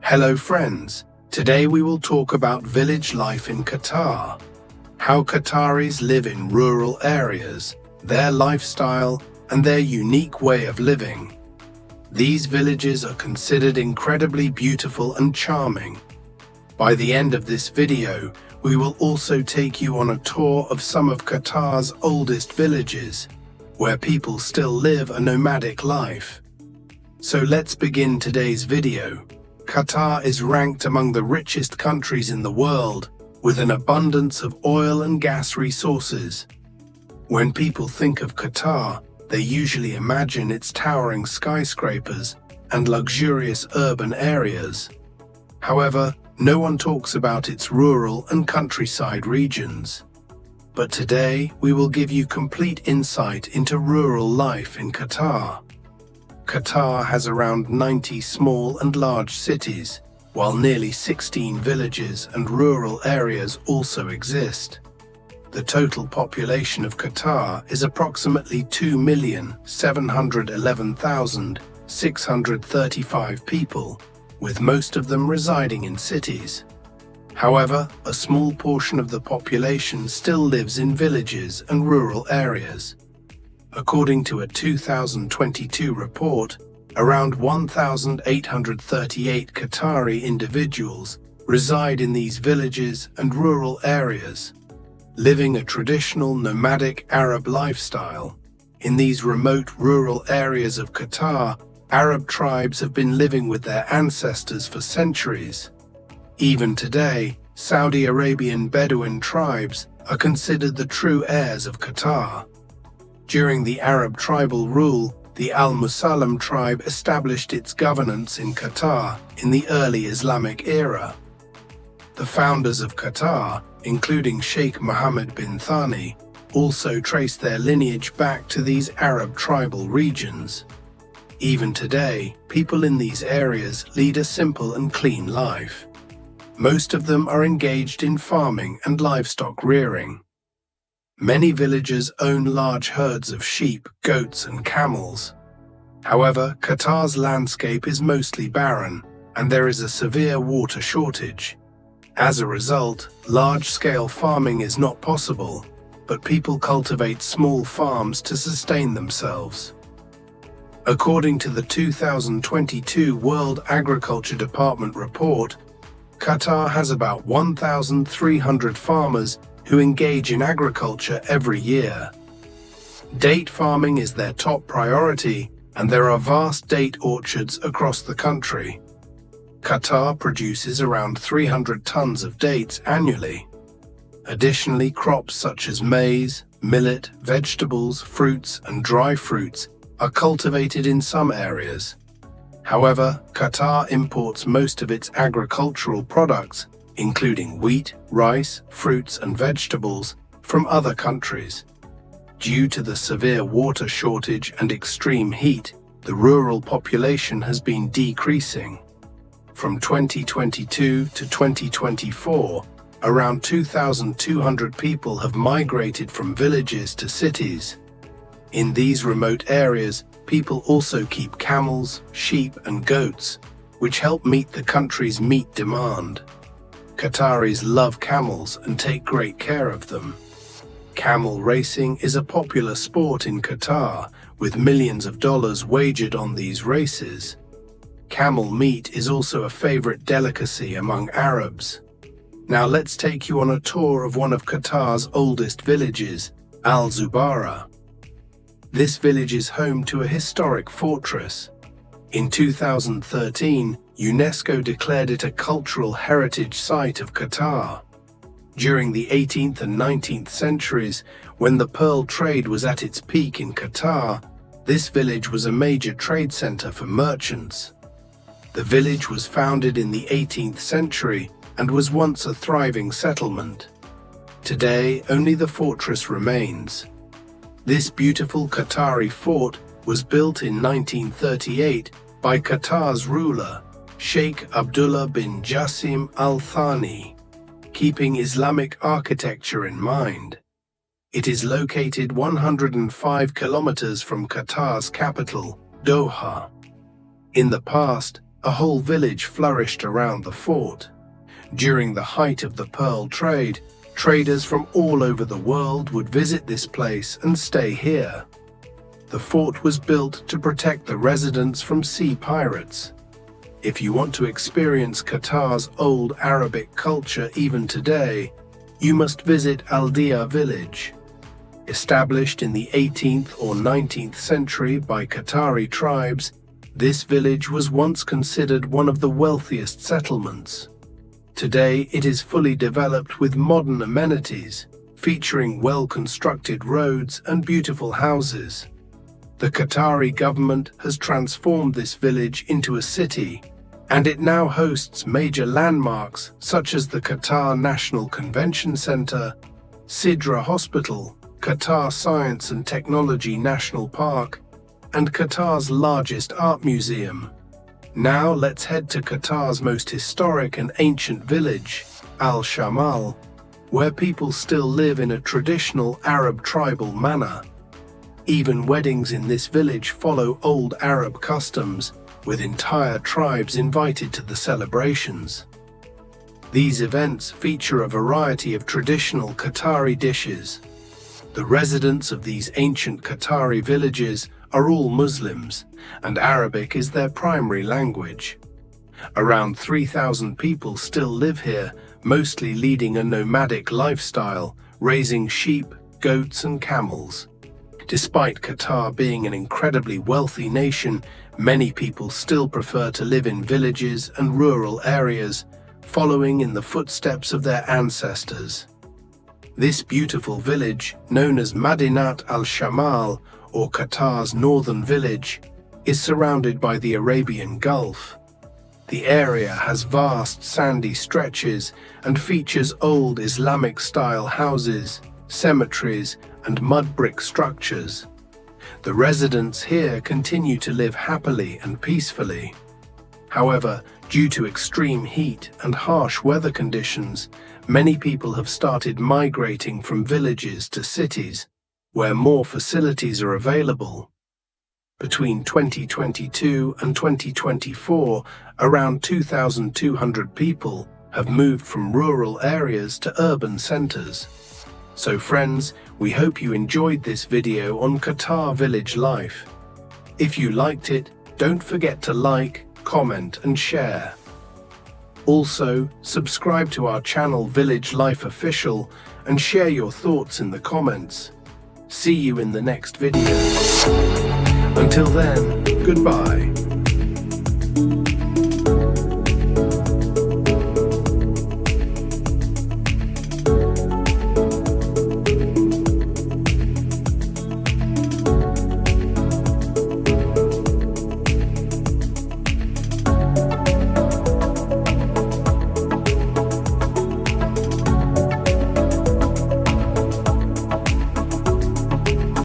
Hello friends, today we will talk about village life in Qatar, how Qataris live in rural areas, their lifestyle, and their unique way of living. These villages are considered incredibly beautiful and charming. By the end of this video, we will also take you on a tour of some of Qatar's oldest villages, where people still live a nomadic life. So let's begin today's video. Qatar is ranked among the richest countries in the world, with an abundance of oil and gas resources. When people think of Qatar, they usually imagine its towering skyscrapers and luxurious urban areas. However, no one talks about its rural and countryside regions. But today, we will give you complete insight into rural life in Qatar. Qatar has around 90 small and large cities, while nearly 16 villages and rural areas also exist. The total population of Qatar is approximately 2,711,635 people, with most of them residing in cities. However, a small portion of the population still lives in villages and rural areas. According to a 2022 report, around 1,838 Qatari individuals reside in these villages and rural areas, living a traditional nomadic Arab lifestyle. In these remote rural areas of Qatar, Arab tribes have been living with their ancestors for centuries. Even today, Saudi Arabian Bedouin tribes are considered the true heirs of Qatar. During the Arab tribal rule, the Al-Musallam tribe established its governance in Qatar in the early Islamic era. The founders of Qatar, including Sheikh Mohammed bin Thani, also trace their lineage back to these Arab tribal regions. Even today, people in these areas lead a simple and clean life. Most of them are engaged in farming and livestock rearing. Many villagers own large herds of sheep, goats, and camels. However, Qatar's landscape is mostly barren, and there is a severe water shortage. As a result, large-scale farming is not possible, but people cultivate small farms to sustain themselves. According to the 2022 World Agriculture Department report, Qatar has about 1,300 farmers who engage in agriculture every year. Date farming is their top priority, and there are vast date orchards across the country. Qatar produces around 300 tons of dates annually. Additionally, crops such as maize, millet, vegetables, fruits, and dry fruits are cultivated in some areas. However, Qatar imports most of its agricultural products, including wheat, rice, fruits, and vegetables, from other countries. Due to the severe water shortage and extreme heat, the rural population has been decreasing. From 2022 to 2024, around 2,200 people have migrated from villages to cities. In these remote areas, people also keep camels, sheep, and goats, which help meet the country's meat demand. Qataris love camels and take great care of them. Camel racing is a popular sport in Qatar, with millions of dollars wagered on these races. Camel meat is also a favorite delicacy among Arabs. Now let's take you on a tour of one of Qatar's oldest villages, Zubara. This village is home to a historic fortress. In 2013, UNESCO declared it a cultural heritage site of Qatar. During the 18th and 19th centuries, when the pearl trade was at its peak in Qatar, this village was a major trade center for merchants. The village was founded in the 18th century and was once a thriving settlement. Today, only the fortress remains. This beautiful Qatari fort was built in 1938 by Qatar's ruler, Sheikh Abdullah bin Jassim Al Thani, keeping Islamic architecture in mind. It is located 105 kilometers from Qatar's capital, Doha. In the past, A whole village flourished around the fort. During the height of the pearl trade, traders from all over the world would visit this place and stay here. The fort was built to protect the residents from sea pirates. If you want to experience Qatar's old Arabic culture even today, you must visit Al-Dia village. Established in the 18th or 19th century by Qatari tribes, this village was once considered one of the wealthiest settlements. Today it is fully developed with modern amenities, featuring well-constructed roads and beautiful houses. The Qatari government has transformed this village into a city, and it now hosts major landmarks such as the Qatar National Convention Center, Sidra Hospital, Qatar Science and Technology National Park, and Qatar's largest art museum. Now let's head to Qatar's most historic and ancient village, Shamal, where people still live in a traditional Arab tribal manner. Even weddings in this village follow old Arab customs, with entire tribes invited to the celebrations. These events feature a variety of traditional Qatari dishes. The residents of these ancient Qatari villages are all Muslims, and Arabic is their primary language. Around 3,000 people still live here, mostly leading a nomadic lifestyle, raising sheep, goats, and camels. Despite Qatar being an incredibly wealthy nation, many people still prefer to live in villages and rural areas, following in the footsteps of their ancestors. This beautiful village, known as Madinat al-Shamal, or Qatar's northern village, is surrounded by the Arabian Gulf. The area has vast sandy stretches and features old Islamic-style houses, cemeteries, and mud brick structures. The residents here continue to live happily and peacefully. However, due to extreme heat and harsh weather conditions, many people have started migrating from villages to cities, where more facilities are available. Between 2022 and 2024, around 2,200 people have moved from rural areas to urban centers. So friends, we hope you enjoyed this video on Qatar village life. If you liked it, don't forget to like, comment and share. Also, subscribe to our channel Village Life Official and share your thoughts in the comments. See you in the next video. Until then, goodbye.